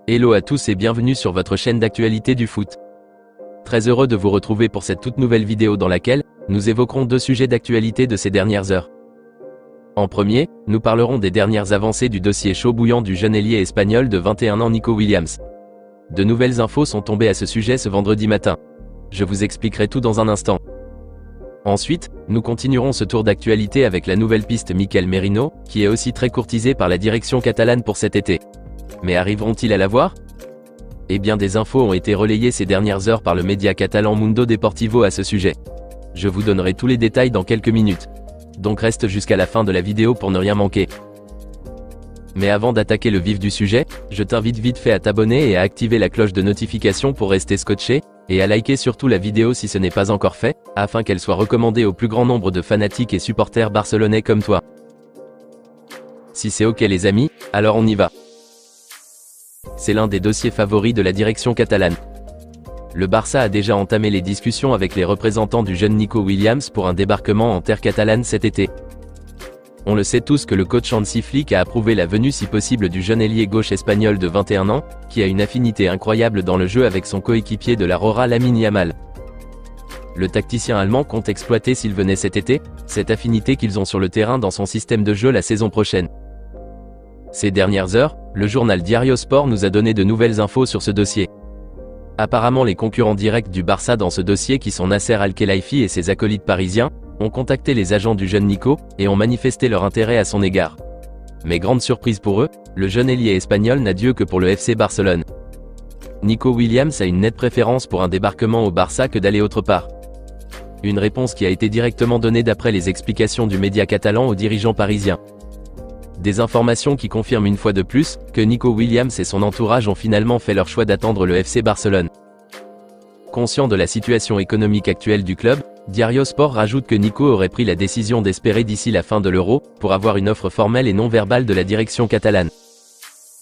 Hello à tous et bienvenue sur votre chaîne d'actualité du foot. Très heureux de vous retrouver pour cette toute nouvelle vidéo dans laquelle nous évoquerons deux sujets d'actualité de ces dernières heures. En premier, nous parlerons des dernières avancées du dossier chaud bouillant du jeune ailier espagnol de 21 ans Nico Williams. De nouvelles infos sont tombées à ce sujet ce vendredi matin. Je vous expliquerai tout dans un instant. Ensuite, nous continuerons ce tour d'actualité avec la nouvelle piste Mikel Merino, qui est aussi très courtisée par la direction catalane pour cet été. Mais arriveront-ils à l'avoir ? Eh bien, des infos ont été relayées ces dernières heures par le média catalan Mundo Deportivo à ce sujet. Je vous donnerai tous les détails dans quelques minutes. Donc reste jusqu'à la fin de la vidéo pour ne rien manquer. Mais avant d'attaquer le vif du sujet, je t'invite vite fait à t'abonner et à activer la cloche de notification pour rester scotché, et à liker surtout la vidéo si ce n'est pas encore fait, afin qu'elle soit recommandée au plus grand nombre de fanatiques et supporters barcelonais comme toi. Si c'est ok les amis, alors on y va. C'est l'un des dossiers favoris de la direction catalane. Le Barça a déjà entamé les discussions avec les représentants du jeune Nico Williams pour un débarquement en terre catalane cet été. On le sait tous que le coach Hansi Flick a approuvé la venue si possible du jeune ailier gauche espagnol de 21 ans, qui a une affinité incroyable dans le jeu avec son coéquipier de la Rora Lamine Yamal. Le tacticien allemand compte exploiter s'il venait cet été, cette affinité qu'ils ont sur le terrain dans son système de jeu la saison prochaine. Ces dernières heures, le journal Diario Sport nous a donné de nouvelles infos sur ce dossier. Apparemment les concurrents directs du Barça dans ce dossier qui sont Nasser Al-Khelaifi et ses acolytes parisiens, ont contacté les agents du jeune Nico, et ont manifesté leur intérêt à son égard. Mais grande surprise pour eux, le jeune ailier espagnol n'a Dieu que pour le FC Barcelone. Nico Williams a une nette préférence pour un débarquement au Barça que d'aller autre part. Une réponse qui a été directement donnée d'après les explications du média catalan aux dirigeants parisiens. Des informations qui confirment une fois de plus, que Nico Williams et son entourage ont finalement fait leur choix d'attendre le FC Barcelone. Conscient de la situation économique actuelle du club, Diario Sport rajoute que Nico aurait pris la décision d'espérer d'ici la fin de l'Euro, pour avoir une offre formelle et non verbale de la direction catalane.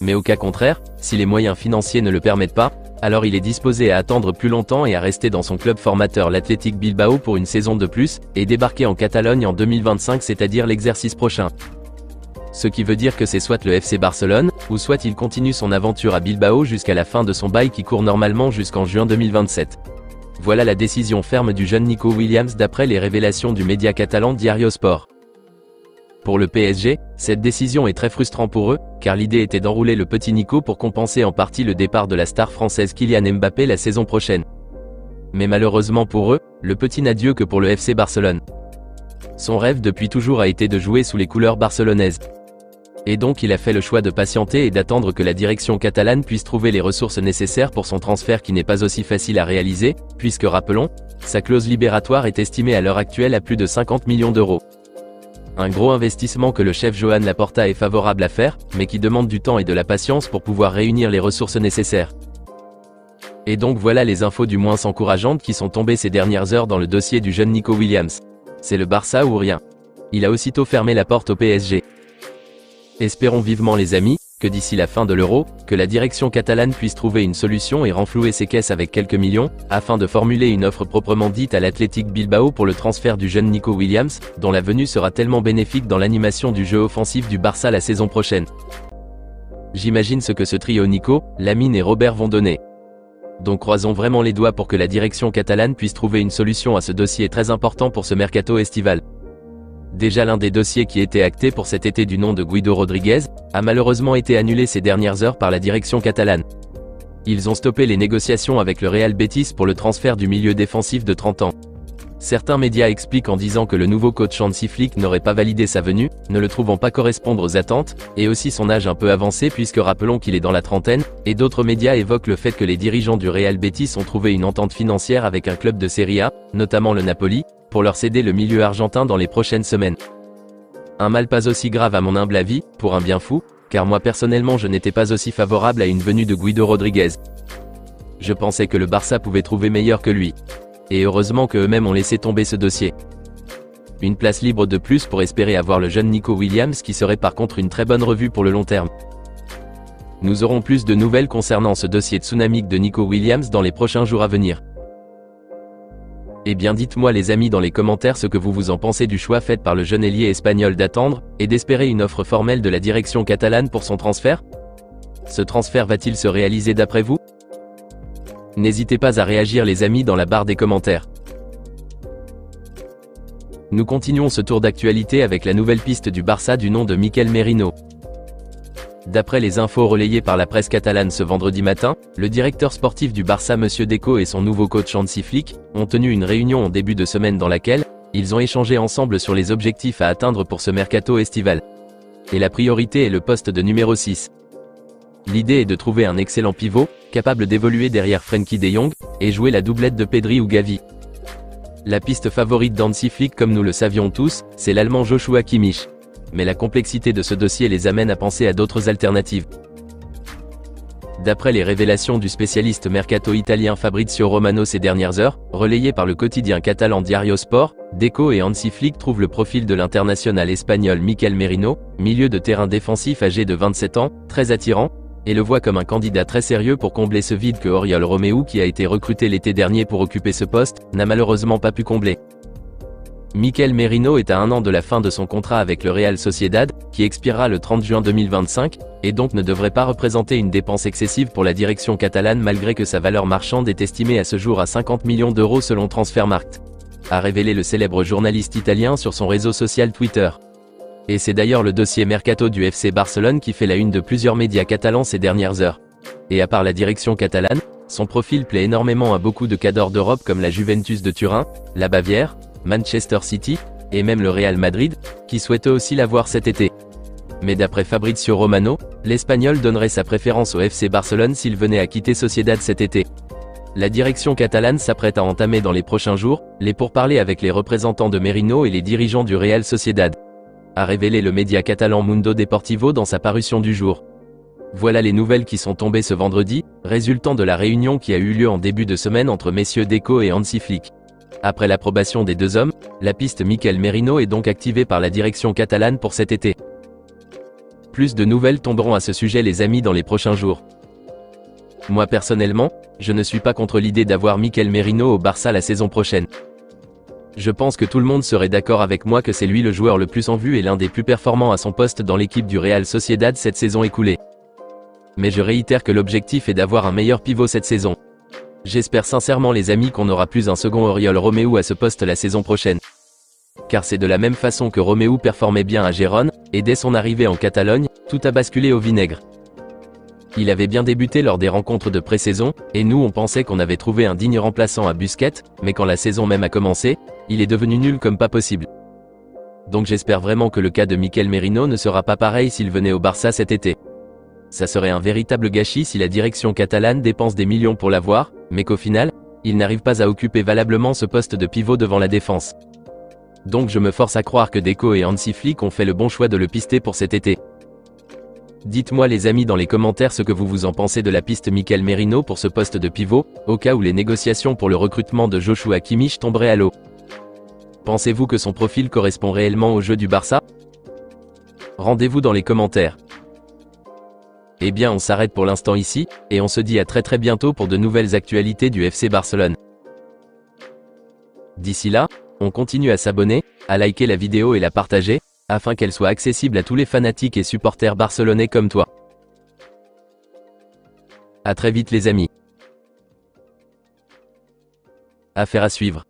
Mais au cas contraire, si les moyens financiers ne le permettent pas, alors il est disposé à attendre plus longtemps et à rester dans son club formateur l'Athletic Bilbao pour une saison de plus, et débarquer en Catalogne en 2025, c'est-à-dire l'exercice prochain. Ce qui veut dire que c'est soit le FC Barcelone, ou soit il continue son aventure à Bilbao jusqu'à la fin de son bail qui court normalement jusqu'en juin 2027. Voilà la décision ferme du jeune Nico Williams d'après les révélations du média catalan Diario Sport. Pour le PSG, cette décision est très frustrante pour eux, car l'idée était d'enrouler le petit Nico pour compenser en partie le départ de la star française Kylian Mbappé la saison prochaine. Mais malheureusement pour eux, le petit n'a Dieu que pour le FC Barcelone. Son rêve depuis toujours a été de jouer sous les couleurs barcelonaises. Et donc il a fait le choix de patienter et d'attendre que la direction catalane puisse trouver les ressources nécessaires pour son transfert qui n'est pas aussi facile à réaliser, puisque rappelons, sa clause libératoire est estimée à l'heure actuelle à plus de 50 millions d'euros. Un gros investissement que le chef Joan Laporta est favorable à faire, mais qui demande du temps et de la patience pour pouvoir réunir les ressources nécessaires. Et donc voilà les infos du moins encourageantes qui sont tombées ces dernières heures dans le dossier du jeune Nico Williams. C'est le Barça ou rien. Il a aussitôt fermé la porte au PSG. Espérons vivement les amis, que d'ici la fin de l'Euro, que la direction catalane puisse trouver une solution et renflouer ses caisses avec quelques millions, afin de formuler une offre proprement dite à l'Athletic Bilbao pour le transfert du jeune Nico Williams, dont la venue sera tellement bénéfique dans l'animation du jeu offensif du Barça la saison prochaine. J'imagine ce que ce trio Nico, Lamine et Robert vont donner. Donc croisons vraiment les doigts pour que la direction catalane puisse trouver une solution à ce dossier très important pour ce mercato estival. Déjà l'un des dossiers qui était acté pour cet été du nom de Guido Rodriguez, a malheureusement été annulé ces dernières heures par la direction catalane. Ils ont stoppé les négociations avec le Real Betis pour le transfert du milieu défensif de 30 ans. Certains médias expliquent en disant que le nouveau coach Hansi Flick n'aurait pas validé sa venue, ne le trouvant pas correspondre aux attentes, et aussi son âge un peu avancé puisque rappelons qu'il est dans la trentaine, et d'autres médias évoquent le fait que les dirigeants du Real Betis ont trouvé une entente financière avec un club de Serie A, notamment le Napoli, pour leur céder le milieu argentin dans les prochaines semaines. Un mal pas aussi grave à mon humble avis, pour un bien fou, car moi personnellement je n'étais pas aussi favorable à une venue de Guido Rodriguez. Je pensais que le Barça pouvait trouver meilleur que lui. Et heureusement que eux-mêmes ont laissé tomber ce dossier. Une place libre de plus pour espérer avoir le jeune Nico Williams qui serait par contre une très bonne revue pour le long terme. Nous aurons plus de nouvelles concernant ce dossier tsunamique de Nico Williams dans les prochains jours à venir. Eh bien dites-moi les amis dans les commentaires ce que vous en pensez du choix fait par le jeune ailier espagnol d'attendre, et d'espérer une offre formelle de la direction catalane pour son transfert. Ce transfert va-t-il se réaliser d'après vous? N'hésitez pas à réagir les amis dans la barre des commentaires. Nous continuons ce tour d'actualité avec la nouvelle piste du Barça du nom de Mikel Merino. D'après les infos relayées par la presse catalane ce vendredi matin, le directeur sportif du Barça Monsieur Deco et son nouveau coach Hansi Flick ont tenu une réunion en début de semaine dans laquelle ils ont échangé ensemble sur les objectifs à atteindre pour ce mercato estival. Et la priorité est le poste de numéro 6. L'idée est de trouver un excellent pivot, capable d'évoluer derrière Frenkie de Jong, et jouer la doublette de Pedri ou Gavi. La piste favorite d'Hansi Flick, comme nous le savions tous, c'est l'Allemand Joshua Kimmich. Mais la complexité de ce dossier les amène à penser à d'autres alternatives. D'après les révélations du spécialiste mercato italien Fabrizio Romano ces dernières heures, relayées par le quotidien catalan Diario Sport, Deco et Hansi Flick trouvent le profil de l'international espagnol Mikel Merino, milieu de terrain défensif âgé de 27 ans, très attirant, et le voient comme un candidat très sérieux pour combler ce vide que Oriol Romeu, qui a été recruté l'été dernier pour occuper ce poste, n'a malheureusement pas pu combler. Mikel Merino est à 1 an de la fin de son contrat avec le Real Sociedad, qui expirera le 30 juin 2025, et donc ne devrait pas représenter une dépense excessive pour la direction catalane malgré que sa valeur marchande est estimée à ce jour à 50 millions d'euros selon Transfermarkt, a révélé le célèbre journaliste italien sur son réseau social Twitter. Et c'est d'ailleurs le dossier mercato du FC Barcelone qui fait la une de plusieurs médias catalans ces dernières heures. Et à part la direction catalane, son profil plaît énormément à beaucoup de cadors d'Europe comme la Juventus de Turin, la Bavière, Manchester City, et même le Real Madrid, qui souhaitent aussi l'avoir cet été. Mais d'après Fabrizio Romano, l'Espagnol donnerait sa préférence au FC Barcelone s'il venait à quitter Sociedad cet été. La direction catalane s'apprête à entamer dans les prochains jours les pourparlers avec les représentants de Merino et les dirigeants du Real Sociedad, a révélé le média catalan Mundo Deportivo dans sa parution du jour. Voilà les nouvelles qui sont tombées ce vendredi, résultant de la réunion qui a eu lieu en début de semaine entre messieurs Deco et Hansi Flick. Après l'approbation des deux hommes, la piste Mikel Merino est donc activée par la direction catalane pour cet été. Plus de nouvelles tomberont à ce sujet les amis dans les prochains jours. Moi personnellement, je ne suis pas contre l'idée d'avoir Mikel Merino au Barça la saison prochaine. Je pense que tout le monde serait d'accord avec moi que c'est lui le joueur le plus en vue et l'un des plus performants à son poste dans l'équipe du Real Sociedad cette saison écoulée. Mais je réitère que l'objectif est d'avoir un meilleur pivot cette saison. J'espère sincèrement les amis qu'on n'aura plus un second Oriol Romeu à ce poste la saison prochaine. Car c'est de la même façon que Romeu performait bien à Gérone, et dès son arrivée en Catalogne, tout a basculé au vinaigre. Il avait bien débuté lors des rencontres de pré-saison, et nous on pensait qu'on avait trouvé un digne remplaçant à Busquets, mais quand la saison même a commencé, il est devenu nul comme pas possible. Donc j'espère vraiment que le cas de Mikel Merino ne sera pas pareil s'il venait au Barça cet été. Ça serait un véritable gâchis si la direction catalane dépense des millions pour l'avoir, mais qu'au final, il n'arrive pas à occuper valablement ce poste de pivot devant la défense. Donc je me force à croire que Deco et Hansi Flick ont fait le bon choix de le pister pour cet été. Dites-moi les amis dans les commentaires ce que vous en pensez de la piste Mikel Merino pour ce poste de pivot, au cas où les négociations pour le recrutement de Joshua Kimmich tomberaient à l'eau. Pensez-vous que son profil correspond réellement au jeu du Barça? Rendez-vous dans les commentaires. Eh bien on s'arrête pour l'instant ici, et on se dit à très bientôt pour de nouvelles actualités du FC Barcelone. D'ici là, on continue à s'abonner, à liker la vidéo et la partager, afin qu'elle soit accessible à tous les fanatiques et supporters barcelonais comme toi. À très vite les amis. Affaire à suivre.